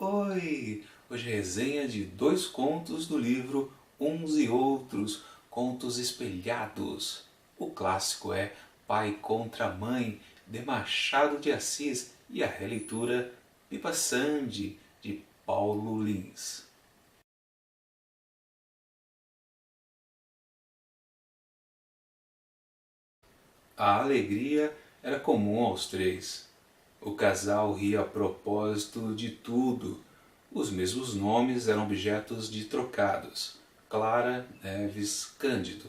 Oi! Hoje é resenha de dois contos do livro Uns e Outros, Contos Espelhados. O clássico é Pai contra Mãe, de Machado de Assis, e a releitura Pipa Sandi, de Paulo Lins. A alegria era comum aos três. O casal ria a propósito de tudo. Os mesmos nomes eram objetos de trocados. Clara, Neves, Cândido.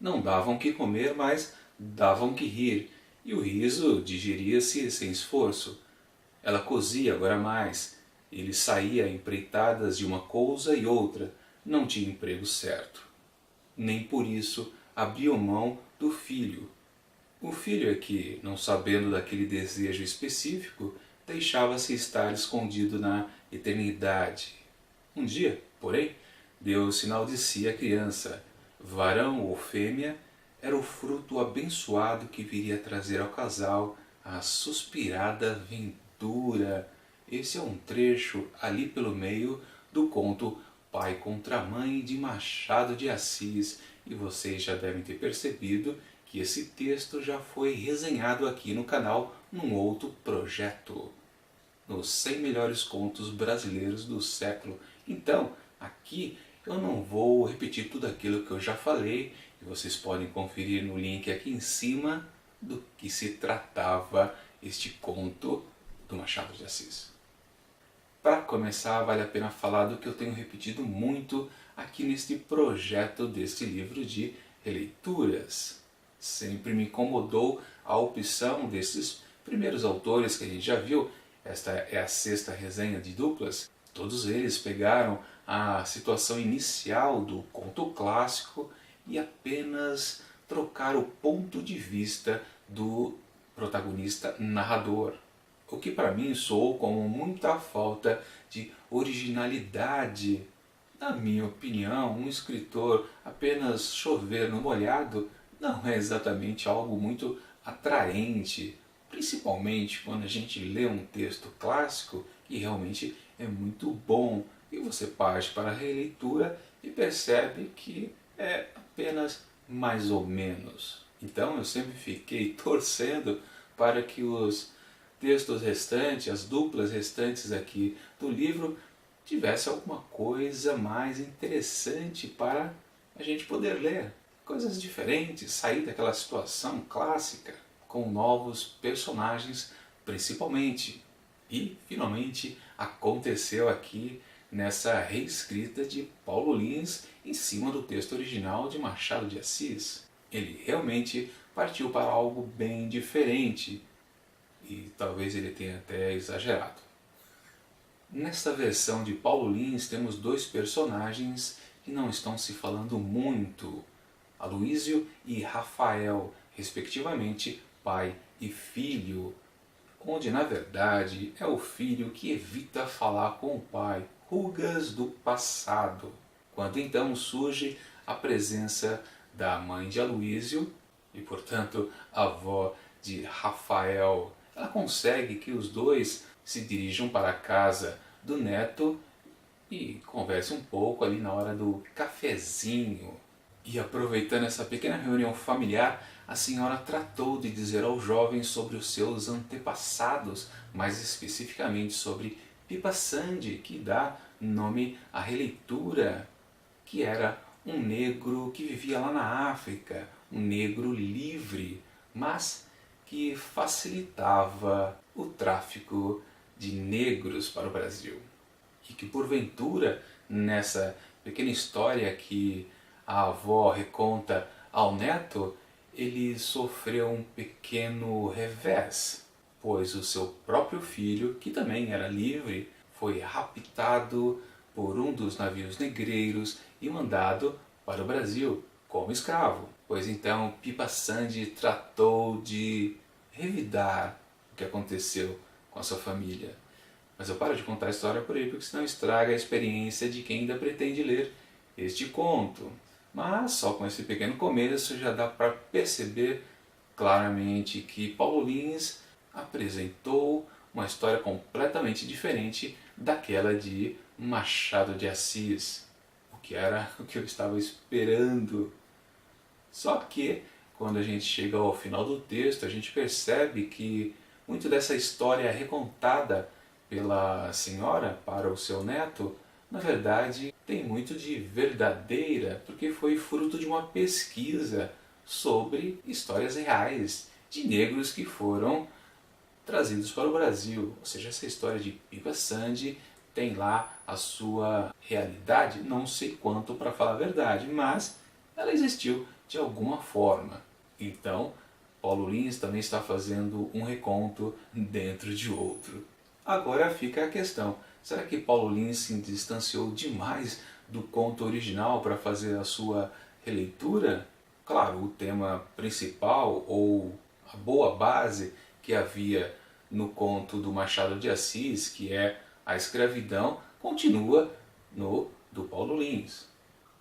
Não davam que comer, mas davam que rir, e o riso digeria-se sem esforço. Ela cosia agora mais. Ele saía a empreitadas de uma coisa e outra. Não tinha emprego certo. Nem por isso abriu mão do filho. O filho é que, não sabendo daquele desejo específico, deixava-se estar escondido na eternidade. Um dia, porém, deu sinal de si à criança. Varão ou fêmea, era o fruto abençoado que viria trazer ao casal a suspirada ventura. Esse é um trecho ali pelo meio do conto Pai contra Mãe de Machado de Assis, e vocês já devem ter percebido que esse texto já foi resenhado aqui no canal num outro projeto, nos 100 melhores contos brasileiros do século. Então, aqui eu não vou repetir tudo aquilo que eu já falei, e vocês podem conferir no link aqui em cima do que se tratava este conto do Machado de Assis. Para começar, vale a pena falar do que eu tenho repetido muito aqui neste projeto deste livro de releituras. Sempre me incomodou a opção desses primeiros autores que a gente já viu. Esta é a sexta resenha de duplas. Todos eles pegaram a situação inicial do conto clássico e apenas trocaram o ponto de vista do protagonista narrador. O que para mim soou como muita falta de originalidade. Na minha opinião, um escritor apenas chover no molhado não é exatamente algo muito atraente, principalmente quando a gente lê um texto clássico que realmente é muito bom e você parte para a releitura e percebe que é apenas mais ou menos. Então eu sempre fiquei torcendo para que os textos restantes, as duplas restantes aqui do livro, tivesse alguma coisa mais interessante para a gente poder ler. Coisas diferentes, sair daquela situação clássica, com novos personagens principalmente. E, finalmente, aconteceu aqui nessa reescrita de Paulo Lins em cima do texto original de Machado de Assis. Ele realmente partiu para algo bem diferente, e talvez ele tenha até exagerado. Nesta versão de Paulo Lins temos dois personagens que não estão se falando muito, Aloísio e Rafael, respectivamente pai e filho, onde na verdade é o filho que evita falar com o pai, rugas do passado. Quando então surge a presença da mãe de Aloísio e portanto a avó de Rafael, ela consegue que os dois se dirijam para a casa do neto e conversem um pouco ali na hora do cafezinho. E aproveitando essa pequena reunião familiar, a senhora tratou de dizer ao jovem sobre os seus antepassados, mais especificamente sobre Pipa Sandi, que dá nome à releitura, que era um negro que vivia lá na África, um negro livre, mas que facilitava o tráfico de negros para o Brasil. E que porventura, nessa pequena história que a avó reconta ao neto, ele sofreu um pequeno revés, pois o seu próprio filho, que também era livre, foi raptado por um dos navios negreiros e mandado para o Brasil como escravo. Pois então Pipa Sandi tratou de revidar o que aconteceu com a sua família. Mas eu paro de contar a história por aí, porque senão estraga a experiência de quem ainda pretende ler este conto. Mas só com esse pequeno começo já dá para perceber claramente que Paulo Lins apresentou uma história completamente diferente daquela de Machado de Assis, o que era o que eu estava esperando. Só que, quando a gente chega ao final do texto, a gente percebe que muito dessa história recontada pela senhora para o seu neto, na verdade, tem muito de verdadeira, porque foi fruto de uma pesquisa sobre histórias reais de negros que foram trazidos para o Brasil. Ou seja, essa história de Pipa Sandy tem lá a sua realidade, não sei quanto para falar a verdade, mas ela existiu de alguma forma. Então, Paulo Lins também está fazendo um reconto dentro de outro. Agora fica a questão, será que Paulo Lins se distanciou demais do conto original para fazer a sua releitura? Claro, o tema principal ou a boa base que havia no conto do Machado de Assis, que é a escravidão, continua no do Paulo Lins.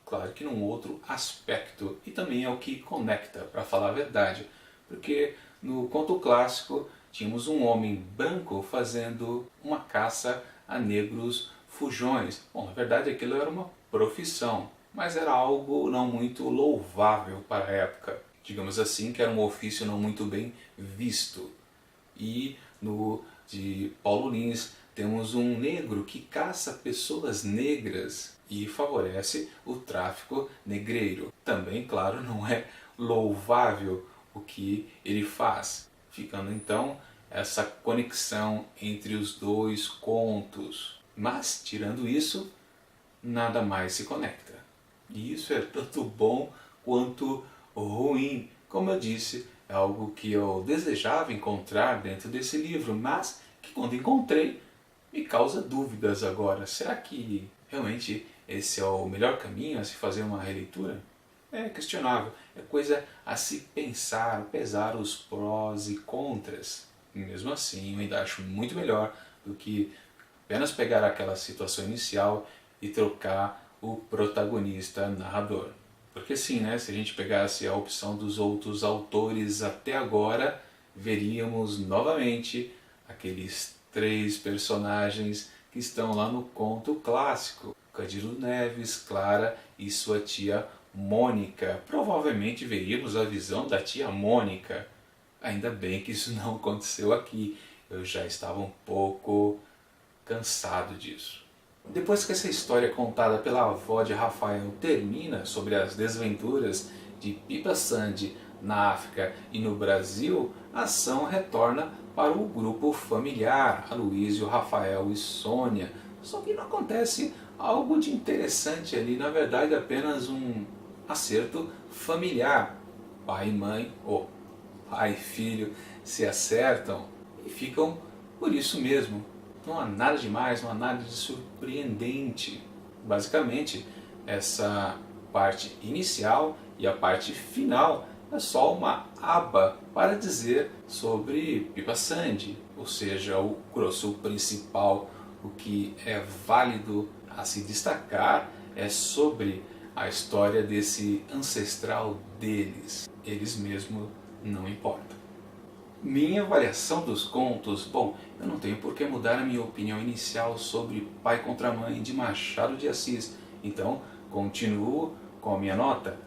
Claro que num outro aspecto, e também é o que conecta, para falar a verdade, porque no conto clássico tínhamos um homem branco fazendo uma caça a negros fujões. Bom, na verdade aquilo era uma profissão, mas era algo não muito louvável para a época. Digamos assim, que era um ofício não muito bem visto. E no de Paulo Lins temos um negro que caça pessoas negras e favorece o tráfico negreiro. Também, claro, não é louvável o que ele faz, ficando então essa conexão entre os dois contos. Mas, tirando isso, nada mais se conecta. E isso é tanto bom quanto ruim. Como eu disse, é algo que eu desejava encontrar dentro desse livro, mas que quando encontrei me causa dúvidas agora. Será que realmente esse é o melhor caminho a se fazer uma releitura? É questionável, é coisa a se pensar, pesar os prós e contras. E mesmo assim, eu ainda acho muito melhor do que apenas pegar aquela situação inicial e trocar o protagonista narrador. Porque sim, né, se a gente pegasse a opção dos outros autores até agora, veríamos novamente aqueles 3 personagens que estão lá no conto clássico. Cândido Neves, Clara e sua tia Mônica. Provavelmente veríamos a visão da tia Mônica. Ainda bem que isso não aconteceu aqui. Eu já estava um pouco cansado disso. Depois que essa história contada pela avó de Rafael termina sobre as desventuras de Pipa Sandy na África e no Brasil, a ação retorna para o grupo familiar, Aloísio, Rafael e Sônia. Só que não acontece algo de interessante ali, na verdade apenas um acerto familiar. Pai e mãe, ou pai e filho, se acertam e ficam por isso mesmo. Não há nada demais, não há nada de surpreendente. Basicamente, essa parte inicial e a parte final é só uma aba para dizer sobre Pipa Sandy, ou seja, o grosso principal, o que é válido a se destacar é sobre a história desse ancestral deles. Eles mesmos não importam. Minha avaliação dos contos, bom, eu não tenho por que mudar a minha opinião inicial sobre Pai contra Mãe de Machado de Assis, então continuo com a minha nota,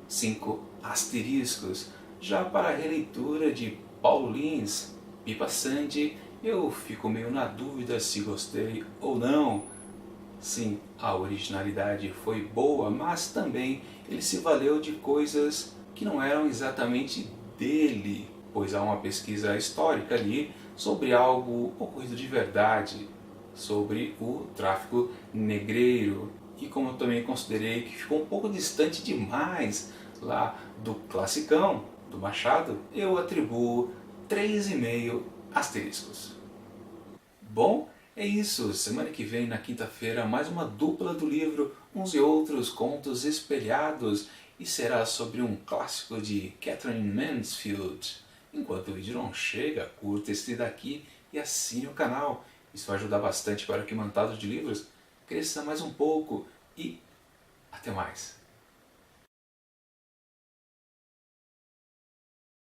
5 asteriscos. Já para a releitura de Paulo Lins, Pipa Sandy, eu fico meio na dúvida se gostei ou não. Sim, a originalidade foi boa, mas também ele se valeu de coisas que não eram exatamente dele, pois há uma pesquisa histórica ali sobre algo ocorrido de verdade, sobre o tráfico negreiro. E como eu também considerei que ficou um pouco distante demais lá do classicão, do Machado, eu atribuo 3,5 asteriscos. Bom, é isso. Semana que vem, na quinta-feira, mais uma dupla do livro Uns e Outros Contos Espelhados, e será sobre um clássico de Katherine Mansfield. Enquanto o vídeo não chega, curta este daqui e assine o canal. Isso vai ajudar bastante para que o Mantado de Livros cresça mais um pouco. E até mais!